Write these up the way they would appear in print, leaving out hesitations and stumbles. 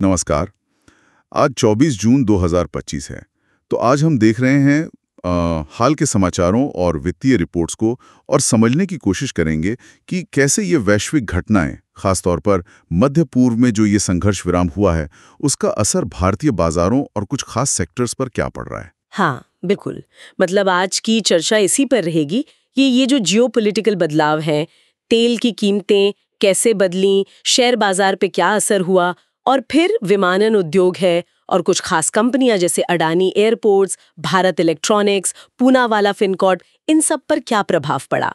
नमस्कार। आज 24 जून 2025 है। तो आज हम देख रहे हैं हाल के समाचारों और वित्तीय रिपोर्ट्स को और समझने की कोशिश करेंगे कि कैसे ये वैश्विक घटनाएं, खासतौर पर मध्य पूर्व में जो ये संघर्ष विराम हुआ है, उसका असर भारतीय बाजारों और कुछ खास सेक्टर्स पर क्या पड़ रहा है। हाँ, बिल्कुल। मतलब आज की चर्चा इसी पर रहेगी कि ये जो जियोपॉलिटिकल बदलाव हैं, तेल की कीमतें कैसे बदलीं, शेयर बाजार पे क्या असर हुआ, और फिर विमानन उद्योग है और कुछ खास कंपनियां जैसे अडानी एयरपोर्ट्स, भारत इलेक्ट्रॉनिक्स, पूनावाला फिनकॉर्प, इन सब पर क्या प्रभाव पड़ा।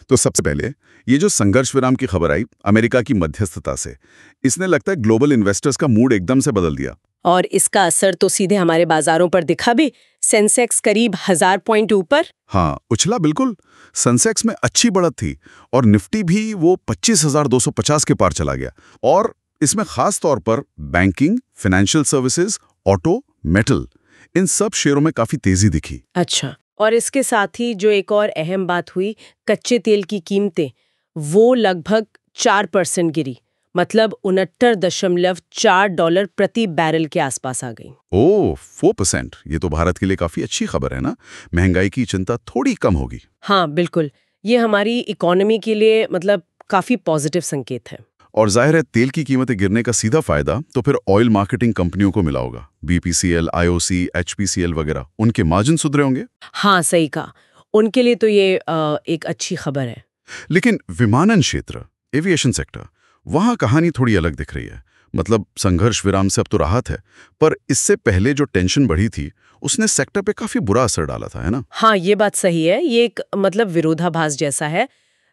तो सबसे पहले ये जो संघर्ष विराम की खबर आई अमेरिका की मध्यस्थता से, इसने लगता है ग्लोबल इन्वेस्टर्स का मूड एकदम से बदल दिया। और इसका असर तो सीधे हमारे बाजारों पर दिखा भी। सेंसेक्स करीब 1000 पॉइंट ऊपर। हाँ, उछला बिल्कुल। सेंसेक्स में अच्छी बढ़त थी और निफ्टी भी वो 25,250 के पार चला गया। और इसमें खास तौर पर banking, financial services, auto, metal, इन सब शेयरों में काफी तेजी दिखी। अच्छा, और इसके साथ ही जो एक और अहम बात हुई, कच्चे तेल की कीमतें वो लगभग 4% गिरी। मतलब $69.4 प्रति बैरल के आसपास आ गई। ओह, 4%। ये तो भारत के लिए काफी अच्छी खबर है ना। महंगाई की चिंता थोड़ी कम होगी। हाँ, बिल्कुल। ये हमारी इकोनॉमी के लिए मतलब काफी पॉजिटिव संकेत है। और जाहिर है तेल की कीमतें गिरने का सीधा फायदा तो फिर ऑयल मार्केटिंग कंपनियों को मिला होगा। बीपीसीएल, आईओसी, एचपीसीएल वगैरह, उनके मार्जिन सुधरे होंगे। हाँ, सही कहा। उनके लिए तो ये एक अच्छी खबर है। लेकिन विमानन क्षेत्र, एविएशन सेक्टर, वहां कहानी थोड़ी अलग दिख रही है। मतलब संघर्ष विराम से अब तो राहत है, पर इससे पहले जो टेंशन बढ़ी थी उसने सेक्टर पे काफी बुरा असर डाला था, है ना। हाँ, ये बात सही है। ये एक मतलब विरोधाभास जैसा है।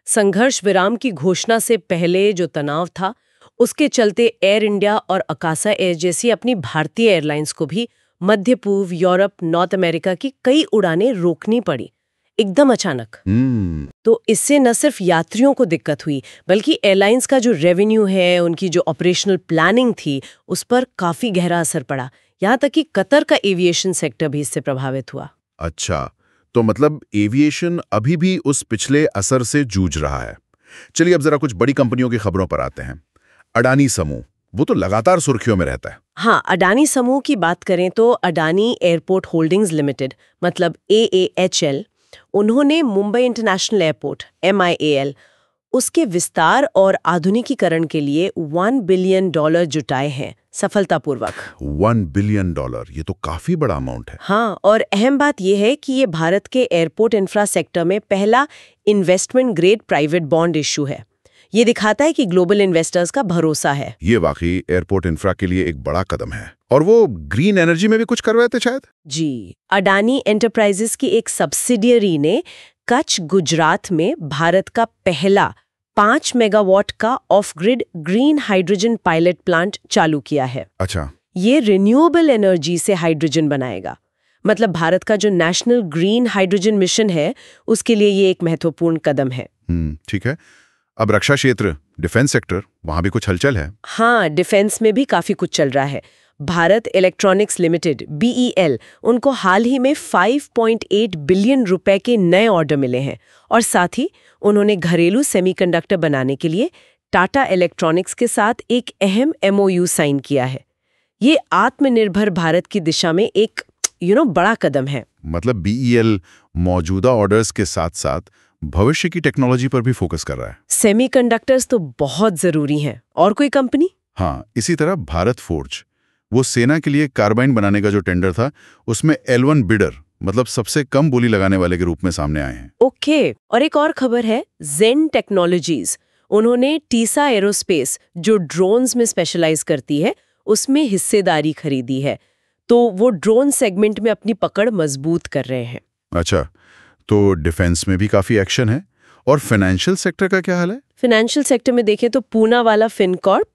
संघर्ष विराम की घोषणा से पहले जो तनाव था, उसके चलते एयर इंडिया और अकासा एयर जैसी अपनी भारतीय एयरलाइंस को भी मध्य पूर्व, यूरोप, नॉर्थ अमेरिका की कई उड़ानें रोकनी पड़ी एकदम अचानक। तो इससे न सिर्फ यात्रियों को दिक्कत हुई, बल्कि एयरलाइंस का जो रेवेन्यू है, उनकी जो ऑपरेशनल प्लानिंग थी, उस पर काफी गहरा असर पड़ा। यहाँ तक कि कतर का एविएशन सेक्टर भी इससे प्रभावित हुआ। अच्छा, तो मतलब एविएशन अभी भी उस पिछले असर से जूझ रहा है। चलिए अब जरा कुछ बड़ी कंपनियों की खबरों पर आते हैं। अडानी समूह, वो तो लगातार सुर्खियों में रहता है। हाँ, अडानी समूह की बात करें तो अडानी एयरपोर्ट होल्डिंग्स लिमिटेड मतलब AAHL, उन्होंने मुंबई इंटरनेशनल एयरपोर्ट MIAL उसके विस्तार और आधुनिकीकरण के लिए $1 बिलियन जुटाए हैं सफलतापूर्वक। $1 बिलियन, ये तो काफी बड़ा अमाउंट है। हाँ, और अहम बात यह है कि ये भारत के एयरपोर्ट इंफ्रा सेक्टर में पहला investment grade private bond issue है। ये दिखाता है कि ग्लोबल इन्वेस्टर्स का भरोसा है। ये वाकई एयरपोर्ट इंफ्रा के लिए एक बड़ा कदम है। और वो ग्रीन एनर्जी में भी कुछ कर रहे थे शायद। जी, अडानी एंटरप्राइजेस की एक सब्सिडियरी ने कच्छ, गुजरात में भारत का पहला 5 मेगावाट का of grid green hydrogen pilot plant चालू किया है। अच्छा, ये रिन्यूएबल एनर्जी से हाइड्रोजन बनाएगा। मतलब भारत का जो नेशनल ग्रीन हाइड्रोजन मिशन है, उसके लिए ये एक महत्वपूर्ण कदम है। ठीक है। अब रक्षा क्षेत्र, डिफेंस सेक्टर, वहां भी कुछ हलचल है। हाँ, डिफेंस में भी काफी कुछ चल रहा है। भारत इलेक्ट्रॉनिक्स लिमिटेड BEL, उनको हाल ही में 5.8 बिलियन रुपए के नए ऑर्डर मिले हैं। और साथ ही उन्होंने घरेलू सेमीकंडक्टर बनाने के लिए टाटा इलेक्ट्रॉनिक्स के साथ एक अहम MOU साइन किया है। ये आत्मनिर्भर भारत की दिशा में एक बड़ा कदम है। मतलब BEL मौजूदा ऑर्डर्स के साथ साथ भविष्य की टेक्नोलॉजी पर भी फोकस कर रहा है। सेमीकंडक्टर्स तो बहुत जरूरी हैं। और कोई कंपनी? हाँ, इसी तरह भारत फोर्ज, वो सेना के लिए कार्बाइन बनाने का जो टेंडर था, उसमें L1 बिडर, मतलब सबसे कम बोली लगाने वाले के रूप में सामने आए हैं। ओके, और एक और खबर है जेन टेक्नोलॉजीज। उन्होंने टीसा एरोस्पेस, जो ड्रोन्स में स्पेशलाइज करती है, उसमें हिस्सेदारी खरीदी है। तो वो ड्रोन सेगमेंट में अपनी पकड़ मजबूत कर रहे हैं। अच्छा, तो डिफेंस में भी काफी एक्शन है। और फाइनेंशियल सेक्टर का क्या हाल है? फाइनेंशियल सेक्टर में देखें तो पूनावाला फिनकॉर्प,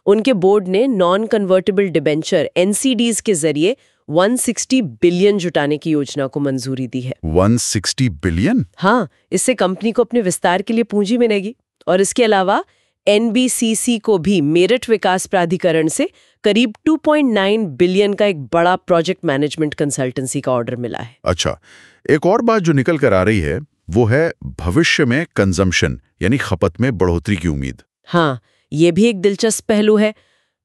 उनके बोर्ड ने नॉन कन्वर्टेबल डिबेंचर NCDs के जरिए 160 बिलियन जुटाने की योजना को मंजूरी दी है। 160 बिलियन? हाँ, इससे कंपनी को अपने विस्तार के लिए पूंजी मिलेगी। और इसके अलावा NBCC को भी मेरठ विकास प्राधिकरण से करीब 2.9 बिलियन का एक बड़ा प्रोजेक्ट मैनेजमेंट कंसल्टेंसी का ऑर्डर मिला है। अच्छा, एक और बात जो निकल कर आ रही है वो है भविष्य में कंजम्पशन यानी खपत में बढ़ोतरी की उम्मीद। हाँ, ये भी एक दिलचस्प पहलू है।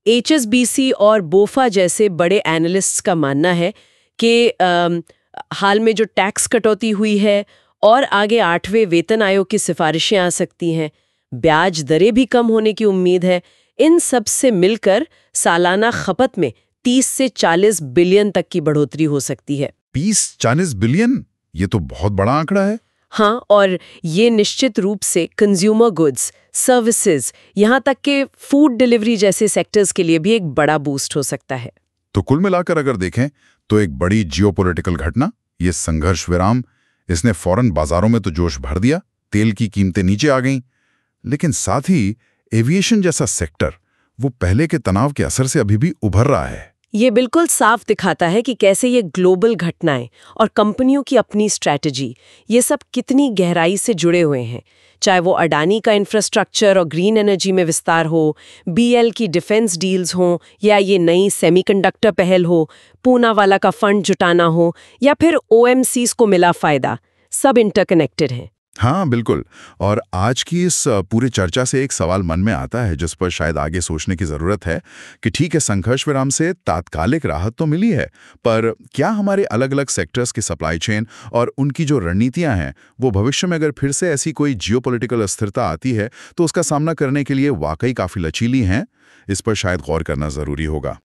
HSBC और बोफा जैसे बड़े एनालिस्ट्स का मानना है कि हाल में जो टैक्स कटौती हुई है और आगे 8वें वेतन आयोग की सिफारिशें आ सकती हैं, ब्याज दरें भी कम होने की उम्मीद है, इन सब से मिलकर सालाना खपत में 30 से 40 बिलियन तक की बढ़ोतरी हो सकती है। 30-40 बिलियन, ये तो बहुत बड़ा आंकड़ा है। हाँ, और ये निश्चित रूप से कंज्यूमर गुड्स, सर्विसेज, यहाँ तक कि फूड डिलीवरी जैसे सेक्टर्स के लिए भी एक बड़ा बूस्ट हो सकता है। तो कुल मिलाकर अगर देखें तो एक बड़ी जियोपॉलिटिकल घटना, ये संघर्ष विराम, इसने फौरन बाजारों में तो जोश भर दिया, तेल की कीमतें नीचे आ गईं, लेकिन साथ ही एविएशन जैसा सेक्टर वो पहले के तनाव के असर से अभी भी उभर रहा है। ये बिल्कुल साफ दिखाता है कि कैसे ये ग्लोबल घटनाएं और कंपनियों की अपनी स्ट्रैटेजी, ये सब कितनी गहराई से जुड़े हुए हैं। चाहे वो अडानी का इंफ्रास्ट्रक्चर और ग्रीन एनर्जी में विस्तार हो, BL की डिफेंस डील्स हों, या ये नई सेमीकंडक्टर पहल हो, पूना वाला का फंड जुटाना हो, या फिर OMCs को मिला फायदा, सब इंटरकनेक्टेड हैं। हाँ बिल्कुल। और आज की इस पूरी चर्चा से एक सवाल मन में आता है जिस पर शायद आगे सोचने की जरूरत है कि ठीक है, संघर्ष विराम से तात्कालिक राहत तो मिली है, पर क्या हमारे अलग अलग सेक्टर्स की सप्लाई चेन और उनकी जो रणनीतियां हैं वो भविष्य में अगर फिर से ऐसी कोई जियोपॉलिटिकल अस्थिरता आती है तो उसका सामना करने के लिए वाकई काफी लचीली हैं? इस पर शायद गौर करना जरूरी होगा।